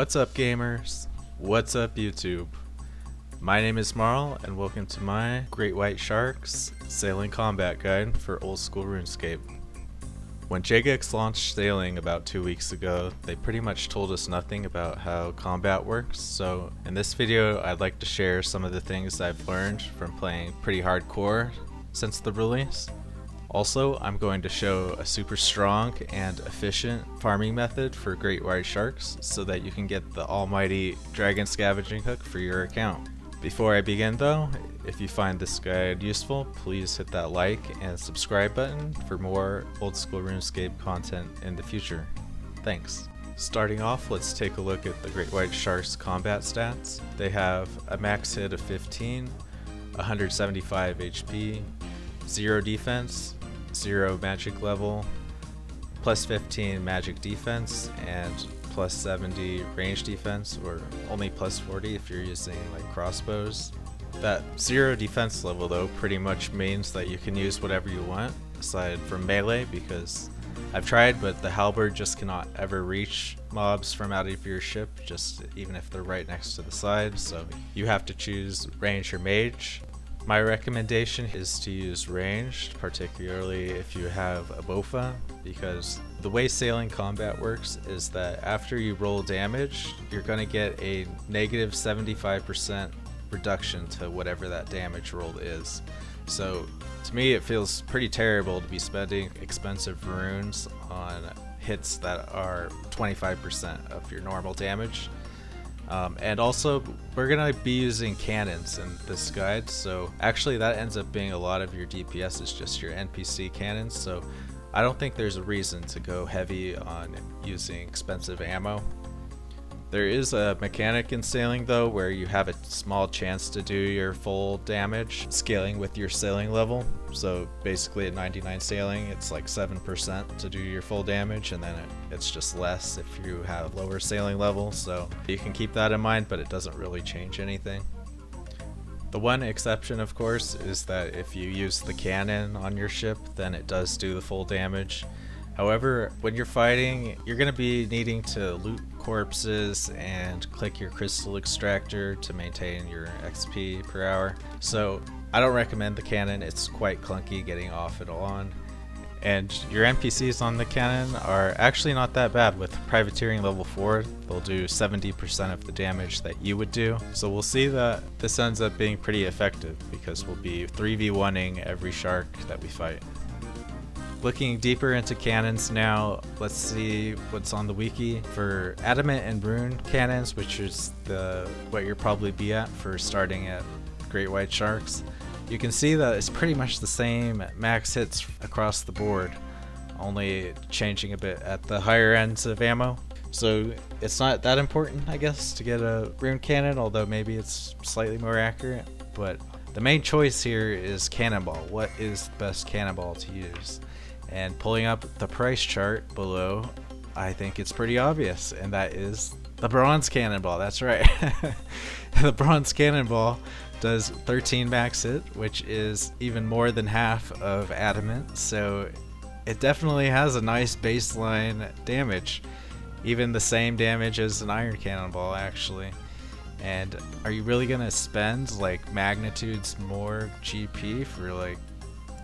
What's up, gamers? What's up, YouTube? My name is Marl, and welcome to my Great White Sharks Sailing Combat Guide for Old School RuneScape. When Jagex launched sailing about 2 weeks ago, they pretty much told us nothing about how combat works, so in this video I'd like to share some of the things I've learned from playing pretty hardcore since the release. Also, I'm going to show a super strong and efficient farming method for Great White Sharks so that you can get the almighty Dragon Scavenging Hook for your account. Before I begin though, if you find this guide useful, please hit that like and subscribe button for more old school RuneScape content in the future. Thanks. Starting off, let's take a look at the Great White Sharks combat stats. They have a max hit of 15, 175 HP, 0 defense, 0 magic level, plus 15 magic defense, and plus 70 range defense, or only plus 40 if you're using like crossbows. That 0 defense level though pretty much means that you can use whatever you want aside from melee, because I've tried, but the halberd just cannot ever reach mobs from out of your ship, just even if they're right next to the side, so you have to choose range or mage. My recommendation is to use ranged, particularly if you have a BOFA, because the way sailing combat works is that after you roll damage, you're going to get a negative 75% reduction to whatever that damage roll is. So to me it feels pretty terrible to be spending expensive runes on hits that are 25% of your normal damage. And also, we're going to be using cannons in this guide, so actually that ends up being a lot of your DPS is just your NPC cannons, so I don't think there's a reason to go heavy on using expensive ammo. There is a mechanic in sailing though where you have a small chance to do your full damage scaling with your sailing level. So basically at 99 sailing it's like 7% to do your full damage, and then it's just less if you have lower sailing level, so you can keep that in mind, but it doesn't really change anything. The one exception, of course, is that if you use the cannon on your ship, then it does do the full damage. However, when you're fighting, you're going to be needing to loot corpses and click your crystal extractor to maintain your XP per hour. So I don't recommend the cannon, it's quite clunky getting off and on. And your NPCs on the cannon are actually not that bad. With privateering level 4, they'll do 70% of the damage that you would do. So we'll see that this ends up being pretty effective because we'll be 3v1ing every shark that we fight. Looking deeper into cannons now, let's see what's on the wiki. For adamant and rune cannons, which is what you'll probably be at for starting at Great White Sharks, you can see that it's pretty much the same max hits across the board, only changing a bit at the higher ends of ammo. So it's not that important, I guess, to get a rune cannon, although maybe it's slightly more accurate. But the main choice here is cannonball. What is the best cannonball to use? And pulling up the price chart below, I think it's pretty obvious, and that is the bronze cannonball. That's right. The bronze cannonball does 13 max hit, which is even more than half of adamant, so it definitely has a nice baseline damage, even the same damage as an iron cannonball actually. And are you really gonna spend like magnitudes more GP for like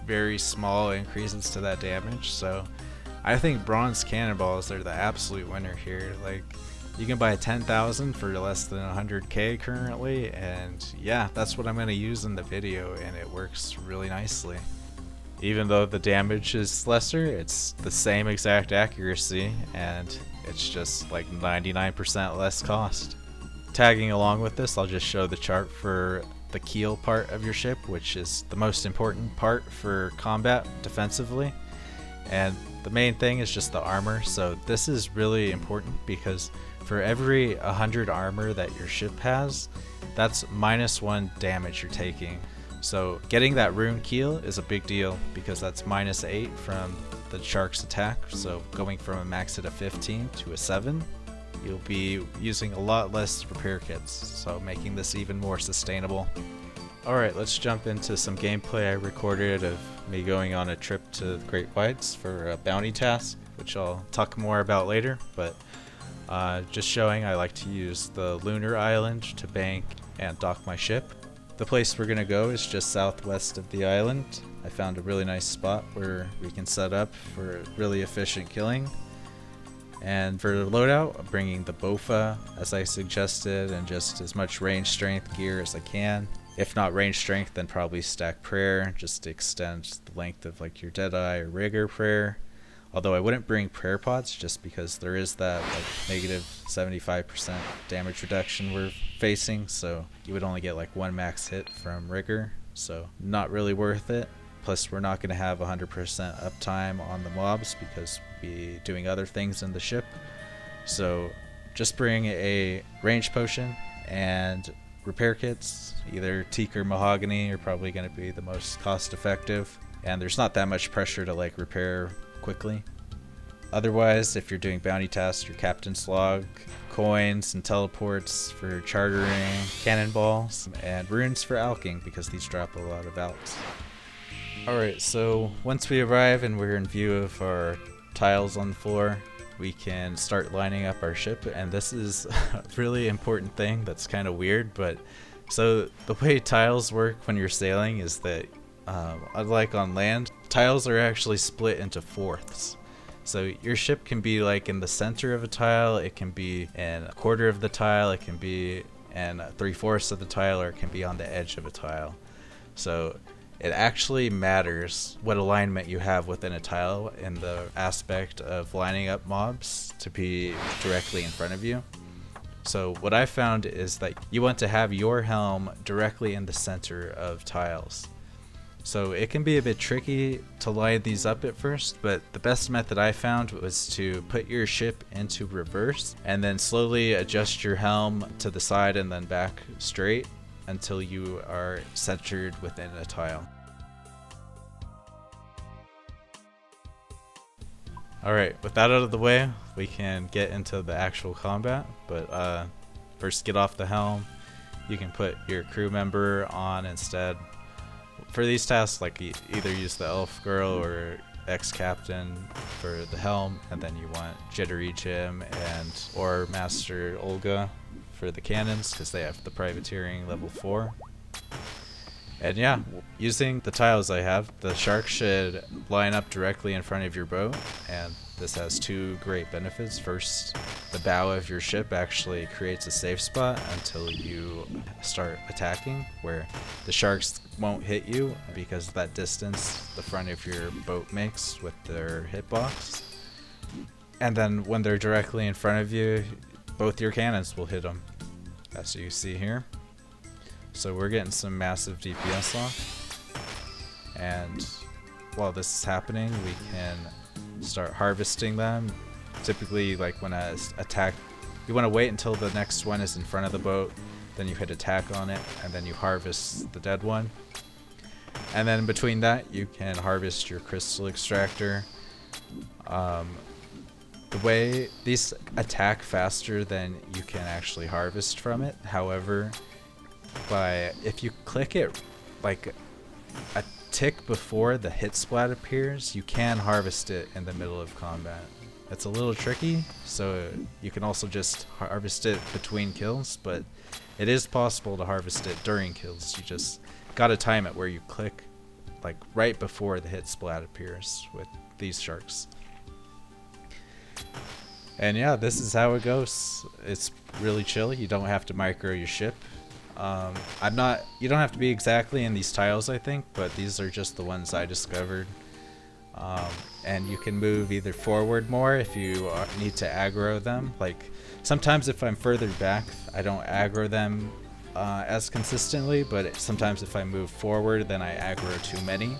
very small increases to that damage? So I think bronze cannonballs are the absolute winner here. Like, you can buy 10,000 for less than 100k currently, and yeah, that's what I'm going to use in the video, and it works really nicely. Even though the damage is lesser, it's the same exact accuracy, and it's just like 99% less cost. Tagging along with this, I'll just show the chart for the keel part of your ship, which is the most important part for combat defensively, and the main thing is just the armor. So this is really important because for every 100 armor that your ship has, that's -1 damage you're taking. So getting that rune keel is a big deal because that's -8 from the shark's attack. So going from a max hit of 15 to a 7, you'll be using a lot less repair kits, so making this even more sustainable. Alright, let's jump into some gameplay I recorded of me going on a trip to the Great Whites for a bounty task, which I'll talk more about later. But Just showing I like to use the lunar island to bank and dock my ship. The place we're gonna go is just southwest of the island. I found a really nice spot where we can set up for really efficient killing. And for the loadout, I'm bringing the Bofa as I suggested, and just as much range strength gear as I can. If not range strength, then probably stack prayer, just to extend the length of like your Deadeye or Rigger prayer. Although I wouldn't bring prayer pods just because there is that like negative 75% damage reduction we're facing, so you would only get like one max hit from Rigger, so not really worth it. Plus we're not going to have 100% uptime on the mobs because we'll be doing other things in the ship. So just bring a range potion and repair kits. Either teak or mahogany are probably going to be the most cost effective, and there's not that much pressure to like repair quickly. Otherwise, if you're doing bounty tasks, your captain's log, coins and teleports for chartering, cannonballs, and runes for alking because these drop a lot of alks. Alright, so once we arrive and we're in view of our tiles on the floor, we can start lining up our ship, and this is a really important thing that's kind of weird, but so the way tiles work when you're sailing is that unlike on land, tiles are actually split into fourths. So your ship can be like in the center of a tile, it can be in a quarter of the tile, it can be in 3/4 of the tile, or it can be on the edge of a tile. So it actually matters what alignment you have within a tile in the aspect of lining up mobs to be directly in front of you. So what I found is that you want to have your helm directly in the center of tiles. So it can be a bit tricky to line these up at first, but the best method I found was to put your ship into reverse and then slowly adjust your helm to the side and then back straight until you are centered within a tile. Alright, with that out of the way, we can get into the actual combat, but first get off the helm. You can put your crew member on instead. For these tasks, like either use the elf girl or ex-captain for the helm, and then you want Jittery Jim and or Master Olga for the cannons because they have the privateering level 4. And yeah, using the tiles I have, the shark should line up directly in front of your boat, and this has two great benefits. First, the bow of your ship actually creates a safe spot until you start attacking, where the sharks won't hit you because of that distance the front of your boat makes with their hitbox. And then when they're directly in front of you, both your cannons will hit them, as you see here. So we're getting some massive DPS off, and while this is happening, we can start harvesting them. Typically, like when I attack, you want to wait until the next one is in front of the boat, then you hit attack on it, and then you harvest the dead one. And then between that, you can harvest your crystal extractor. The way these attack faster than you can actually harvest from it. However, if you click it like a tick before the hit splat appears, you can harvest it in the middle of combat. It's a little tricky, so you can also just harvest it between kills, but it is possible to harvest it during kills. You just gotta time it where you click like right before the hit splat appears with these sharks. And yeah, this is how it goes. It's really chill. You don't have to micro your ship. You don't have to be exactly in these tiles, I think, but these are just the ones I discovered. And you can move either forward more if you need to aggro them. Like sometimes if I'm further back, I don't aggro them as consistently, but sometimes if I move forward, then I aggro too many.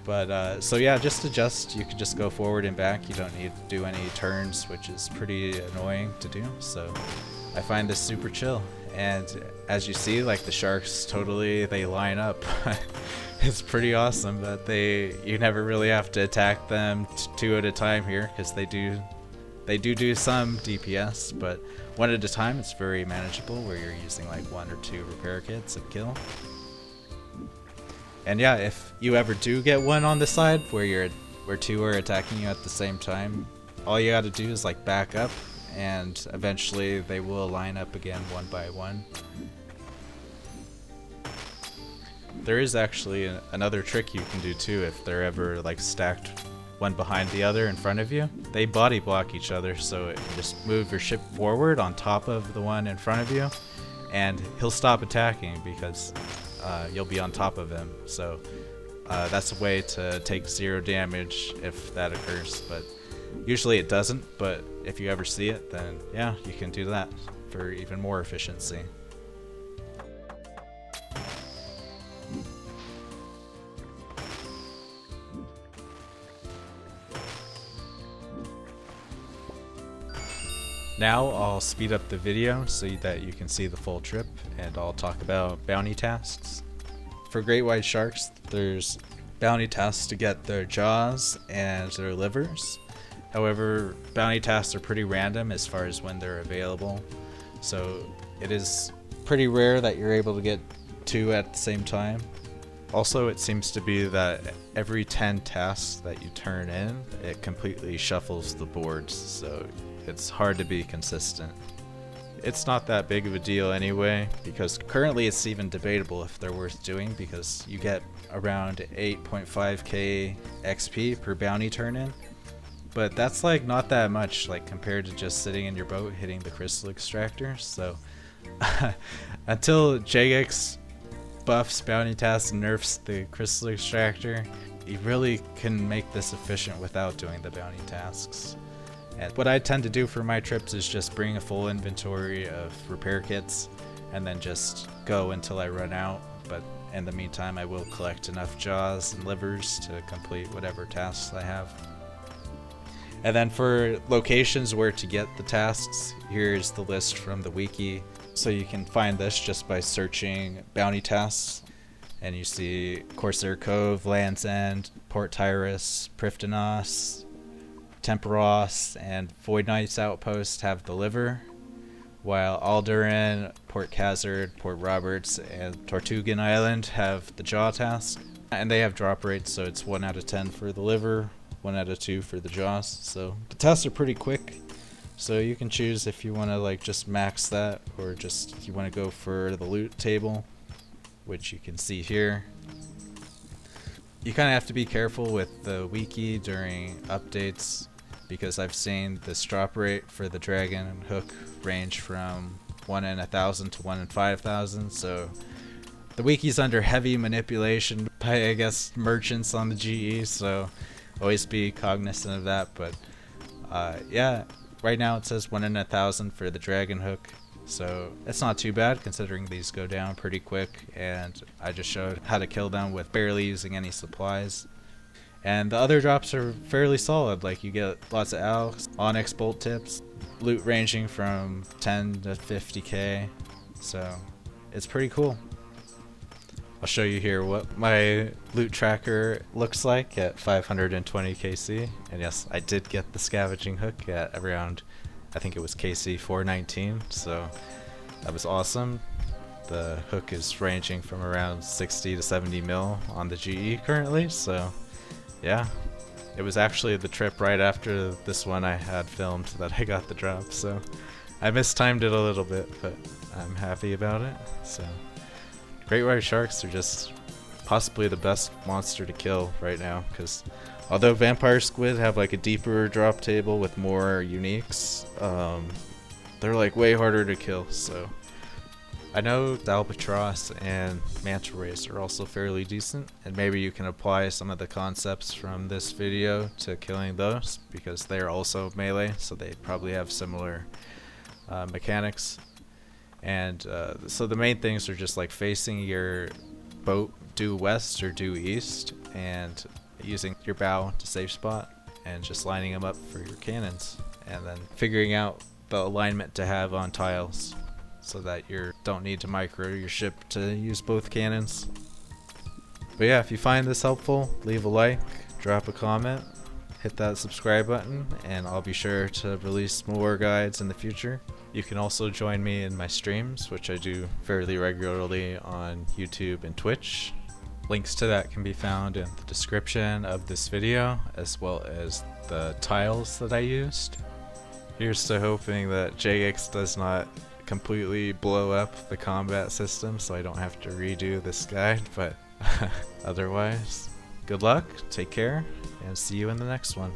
But so yeah, just adjust. You can just go forward and back. You don't need to do any turns, which is pretty annoying to do. So I find this super chill. And as you see, like the sharks they line up. It's pretty awesome that you never really have to attack them two at a time here, because they do some DPS, but one at a time it's very manageable where you're using like 1 or 2 repair kits and kill. And yeah, if you ever do get one on the side where 2 are attacking you at the same time, all you gotta do is like back up and eventually they will line up again one by one. There is actually another trick you can do too if they're ever like stacked one behind the other in front of you. They body block each other, so you just move your ship forward on top of the one in front of you, and he'll stop attacking because you'll be on top of him. So that's a way to take 0 damage if that occurs, but usually it doesn't. But if you ever see it, then yeah, you can do that for even more efficiency. Now I'll speed up the video so that you can see the full trip, and I'll talk about bounty tasks. For great white sharks, there's bounty tasks to get their jaws and their livers. However, bounty tasks are pretty random as far as when they're available, so it is pretty rare that you're able to get 2 at the same time. Also, it seems to be that every 10 tasks that you turn in, it completely shuffles the boards, so it's hard to be consistent. It's not that big of a deal anyway, because currently it's even debatable if they're worth doing, because you get around 8.5k XP per bounty turn in, but that's like not that much like compared to just sitting in your boat hitting the crystal extractor. So until Jagex buffs bounty tasks and nerfs the crystal extractor, you really can make this efficient without doing the bounty tasks. And what I tend to do for my trips is just bring a full inventory of repair kits and then just go until I run out, but in the meantime I will collect enough jaws and livers to complete whatever tasks I have. And then for locations where to get the tasks, here's the list from the wiki. So you can find this just by searching bounty tasks, and you see Corsair Cove, Land's End, Port Tyrus, Prifddinos, Temperos, and Void Knight's Outpost have the liver, while Alderaan, Port Khazard, Port Roberts, and Tortugan Island have the jaw task. And they have drop rates, so it's 1 out of 10 for the liver, 1 out of 2 for the jaws. So the tests are pretty quick, so you can choose if you want to like just max that, or just if you want to go for the loot table, which you can see here. You kind of have to be careful with the wiki during updates, because I've seen this drop rate for the Dragon Hook range from 1 in 1,000 to 1 in 5,000, so the wiki's under heavy manipulation by, I guess, merchants on the GE, so always be cognizant of that. But yeah, right now it says 1 in 1,000 for the Dragon Hook, so it's not too bad considering these go down pretty quick, and I just showed how to kill them with barely using any supplies. And the other drops are fairly solid, like you get lots of Alex, Onyx bolt tips, loot ranging from 10 to 50k, so it's pretty cool. I'll show you here what my loot tracker looks like at 520 KC, and yes, I did get the Salvaging Hook at around, I think it was KC 419, so that was awesome. The hook is ranging from around 60 to 70 mil on the GE currently, so yeah, it was actually the trip right after this one I had filmed that I got the drop, so I mistimed it a little bit, but I'm happy about it. So great white sharks are just possibly the best monster to kill right now, because although vampire squid have like a deeper drop table with more uniques, they're like way harder to kill. So I know albatross and manta rays are also fairly decent, and maybe you can apply some of the concepts from this video to killing those, because they're also melee, so they probably have similar mechanics. And so the main things are just like facing your boat due west or due east, and using your bow to safe spot, and just lining them up for your cannons, and then figuring out the alignment to have on tiles, so that you don't need to micro your ship to use both cannons. But yeah, if you find this helpful, leave a like, drop a comment, hit that subscribe button, and I'll be sure to release more guides in the future. You can also join me in my streams, which I do fairly regularly on YouTube and Twitch. Links to that can be found in the description of this video, as well as the tiles that I used. Here's to hoping that JX does not completely blow up the combat system so I don't have to redo this guide, but otherwise, good luck, take care, and see you in the next one.